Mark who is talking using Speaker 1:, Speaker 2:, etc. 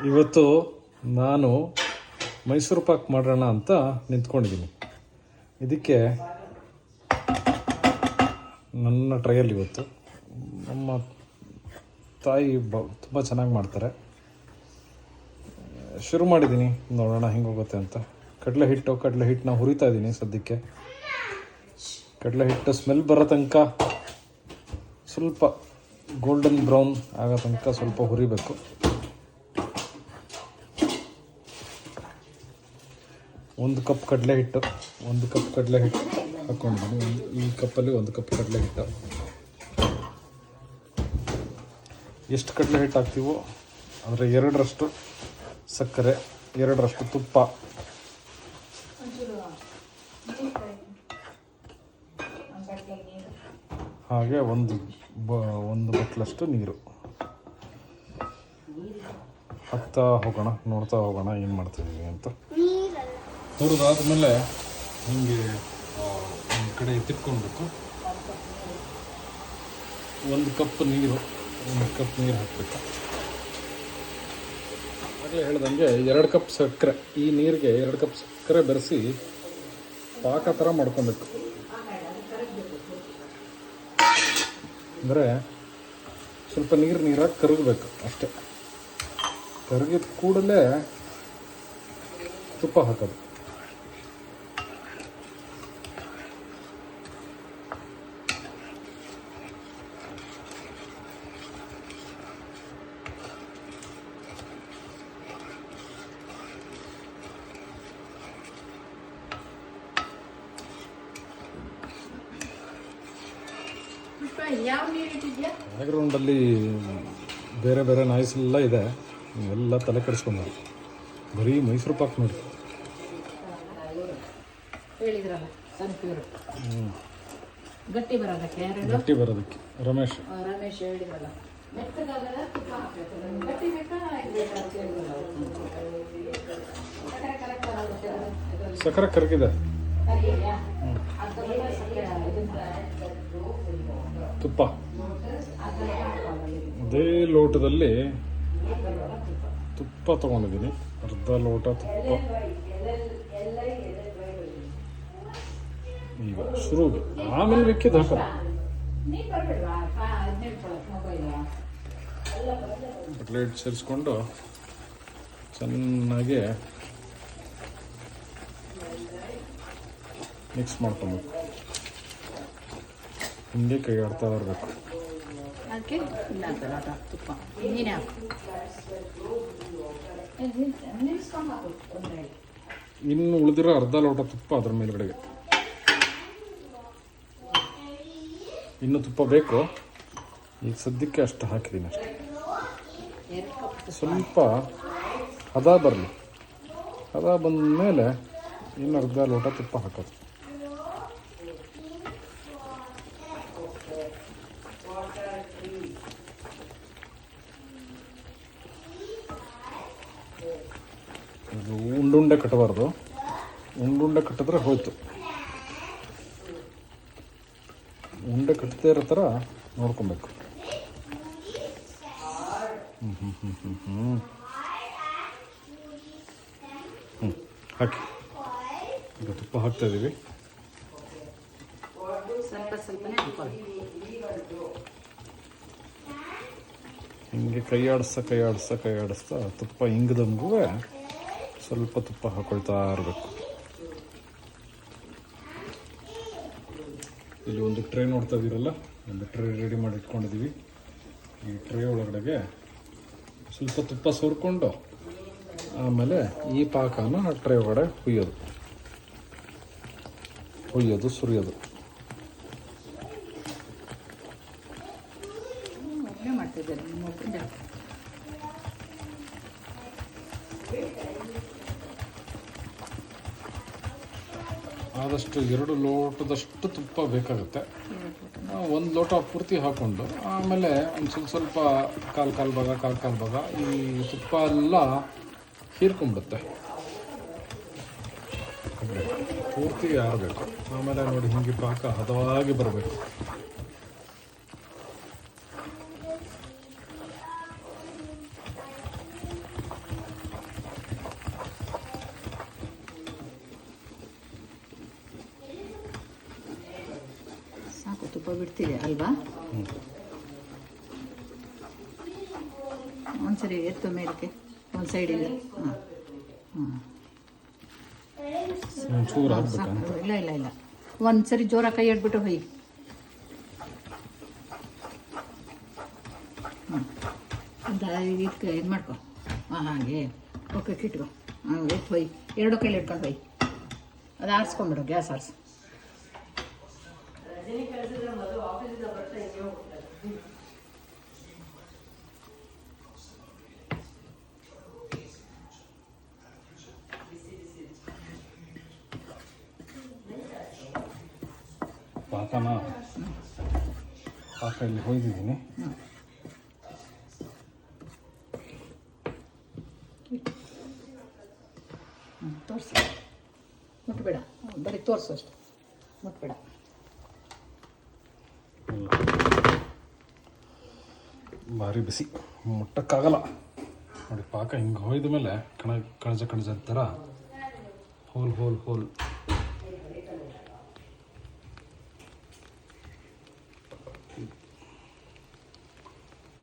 Speaker 1: ಇವತ್ತು ನಾನು ಮೈಸೂರು ಪಾಕ್ ಮಾಡೋಣ ಅಂತ ನಿಂತ್ಕೊಂಡಿದ್ದೀನಿ. ಇದಕ್ಕೆ ನನ್ನ ಟ್ರೈಯಲ್ಲಿ ಇವತ್ತು ನಮ್ಮ ತಾಯಿ ತುಂಬ ಚೆನ್ನಾಗಿ ಮಾಡ್ತಾರೆ. ಶುರು ಮಾಡಿದ್ದೀನಿ, ನೋಡೋಣ ಹೆಂಗೆ ಹೋಗುತ್ತೆ ಅಂತ. ಕಡಲೆ ಹಿಟ್ಟನ್ನ ಹುರಿತಾ ಇದ್ದೀನಿ ಸದ್ಯಕ್ಕೆ. ಕಡಲೆ ಹಿಟ್ಟು ಸ್ಮೆಲ್ ಬರೋ ತನಕ ಸ್ವಲ್ಪ ಗೋಲ್ಡನ್ ಬ್ರೌನ್ ಆಗೋ ತನಕ ಸ್ವಲ್ಪ ಹುರಿಬೇಕು. ಒಂದು ಕಪ್ ಕಡಲೆ ಹಿಟ್ಟು ಹಾಕ್ಕೊಂಡಿದ್ದೀನಿ. ಈ ಕಪ್ಪಲ್ಲಿ 1 ಕಪ್ ಕಡಲೆ ಹಿಟ್ಟು. ಎಷ್ಟು ಕಡಲೆ ಹಿಟ್ಟು ಹಾಕ್ತೀವೋ ಅದರ 2ರಷ್ಟು ಸಕ್ಕರೆ, 2ರಷ್ಟು ತುಪ್ಪ, ಹಾಗೆ ಒಂದು ಬಟ್ಲಷ್ಟು ನೀರು ಹಾಕ್ತಾ ಹೋಗೋಣ, ನೋಡ್ತಾ ಹೋಗೋಣ ಏನು ಮಾಡ್ತಿದ್ದೀವಿ ಅಂತ. ಹುರಿದಾದ್ಮೇಲೆ ಹಿಂಗೆ ಒಂದು ಕಡೆ ಎತ್ತಿಟ್ಕೊಳ್ಬೇಕು. 1 ಕಪ್ ನೀರು ಹಾಕಬೇಕು. ಆಗಲೇ ಹೇಳ್ದಂಗೆ 2 ಕಪ್ ಸಕ್ಕರೆ, ಈ ನೀರಿಗೆ 2 ಕಪ್ ಸಕ್ಕರೆ ಬೆರೆಸಿ ಪಾಕ ಥರ ಮಾಡ್ಕೊಬೇಕು. ಅಂದರೆ ಸ್ವಲ್ಪ ನೀರಾಗಿ ಕರಗಬೇಕು ಅಷ್ಟೆ. ಕರಗಿದ ಕೂಡಲೇ ತುಪ್ಪ ಹಾಕೋದು. ಬ್ಯಾಕ್ಗ್ರೌಂಡಲ್ಲಿ ಬೇರೆ ಬೇರೆ ನಾಯ್ಸ್ ಎಲ್ಲ ಇದೆ, ನೀವೆಲ್ಲ ತಲೆ ಕೆಡಿಸ್ಕೊಂಡು ಬರೀ ಮೈಸೂರು ಪಾಕ್ ನೋಡಿ. ಗಟ್ಟಿ ಬರೋದಕ್ಕೆ ರಮೇಶ್ ಹೇಳಿದ್ರಲ್ಲ. ಸಕ್ಕರೆ ಕರಗಿದೆ. ತುಪ್ಪ ಅದೇ ಲೋಟದಲ್ಲಿ ತುಪ್ಪ ತೊಗೊಂಡಿದ್ದೀನಿ, ಅರ್ಧ ಲೋಟ ತುಪ್ಪ. ಈಗ ಶುರುಗೆ ಆಮೇಲೆ ಮಿಕ್ಕಿದ್ದು ಹಾಕೋದು. ಪ್ಲೇಟ್ ಸೇರಿಸ್ಕೊಂಡು ಚೆನ್ನಾಗಿ ಮಿಕ್ಸ್ ಮಾಡ್ಕೊಬೇಕು. ಹಿಂಗೆ ಕೈ ಆಡ್ತಾ ಇರಬೇಕು. ಇನ್ನು ಉಳಿದಿರೋ ಅರ್ಧ ಲೋಟ ತುಪ್ಪ ಅದ್ರ ಮೇಲ್ಗಡೆಗೆ. ಇನ್ನು ತುಪ್ಪ ಬೇಕು, ಈಗ ಸದ್ಯಕ್ಕೆ ಅಷ್ಟು ಹಾಕಿದ್ದೀನಿ ಅಷ್ಟೆ. ಸ್ವಲ್ಪ ಹದ ಬರಲಿ. ಹದ ಬಂದ ಮೇಲೆ ಇನ್ನು ಅರ್ಧ ಲೋಟ ತುಪ್ಪ ಹಾಕೋದು. ಇದು ಉಂಡುಂಡೆ ಕಟ್ಟಬಾರ್ದು. ಉಂಡುಂಡೆ ಕಟ್ಟಿದ್ರೆ ಹೋಯ್ತು. ಉಂಡೆ ಕಟ್ಟದೇ ಇರೋ ಥರ ನೋಡ್ಕೊಬೇಕು. ಹಾಕಿ ಈಗ ತುಪ್ಪ ಹಾಕ್ತಾ ಇದ್ದೀವಿ. ಹಿಂಗೆ ಕೈ ಆಡಿಸ್ತಾ ತುಪ್ಪ ಹಿಂಗದಂಗೂ ಸ್ವಲ್ಪ ತುಪ್ಪ ಹಾಕೊಳ್ತಾ ಇರಬೇಕು. ಇಲ್ಲಿ ಒಂದು ಟ್ರೇ ನೋಡ್ತಾ ಇದ್ದೀರಲ್ಲ, ಒಂದು ಟ್ರೇ ರೆಡಿ ಮಾಡಿ ಇಟ್ಕೊಂಡಿದ್ದೀವಿ. ಈ ಟ್ರೇ ಒಳಗಡೆಗೆ ಸ್ವಲ್ಪ ತುಪ್ಪ ಸೋರ್ಕೊಂಡು ಆಮೇಲೆ ಈ ಪಾಕನ ಆ ಟ್ರೇ ಒಳಗಡೆ ಸುರಿಯೋದು. ಆದಷ್ಟು 2 ಲೋಟದಷ್ಟು ತುಪ್ಪ ಬೇಕಾಗುತ್ತೆ. 1 ಲೋಟ ಪೂರ್ತಿ ಹಾಕ್ಕೊಂಡು ಆಮೇಲೆ ಒಂದು ಸ್ವಲ್ಪ ಕಾಲು ಭಾಗ ಈ ತುಪ್ಪ ಎಲ್ಲ ಹೀರ್ಕೊಂಡ್ಬಿಡುತ್ತೆ. ಪೂರ್ತಿ ಆರಬೇಕು. ಆಮೇಲೆ ನೋಡಿ ಹಿಂಗೆ ಪಾಕ ಹದವಾಗಿ ಬರಬೇಕು.
Speaker 2: ಸ್ವಲ್ಪ ಬಿಡ್ತೀವಿ ಅಲ್ವಾ. ಒಂದ್ಸರಿ ಎತ್ತು ಮೇಲಕ್ಕೆ ಒಂದು ಸೈಡಿಂದ.
Speaker 1: ಚೂರು ಹಾಕ್ಬೇಕಂತ.
Speaker 2: ಇಲ್ಲ ಇಲ್ಲ ಇಲ್ಲ, ಒಂದ್ಸರಿ ಜೋರಾಗಿ ಕೈ ಹಿಡ್ಬಿಟ್ಟು ಹೊಯ್. ಇದಕ್ಕೆ ಇದು ಮಾಡ್ಕೊ. ಹಾಗೆ ಓಕೆ ಇಟ್ಕೊ. ಎತ್ತು ಹೊಯ್, ಎರಡು ಕೈಲಿ ಇಟ್ಕೊಂಡು ಹೊಯ್. ಅದು ಆರಿಸ್ಕೊಂಡ್ಬಿಡು, ಗ್ಯಾಸ್ ಆರಿಸು.
Speaker 1: ಪಾಕ ಇಲ್ಲಿ ಹೊಯ್ದಿದ್ದೀನಿ.
Speaker 2: ತೋರಿಸು, ಮುಟ್ಬೇಡ, ಬರೀ ತೋರಿಸು ಅಷ್ಟು, ಮುಟ್ಬೇಡ.
Speaker 1: ಭಾರಿ ಬಿಸಿ, ಮುಟ್ಟಕ್ಕಾಗಲ್ಲ ನೋಡಿ. ಪಾಕ ಹಿಂಗೆ ಹೊಯ್ದ ಮೇಲೆ ಕಣಜ ಥರ ಹೋಲ್ ಹೋಲ್ ಹೋಲ್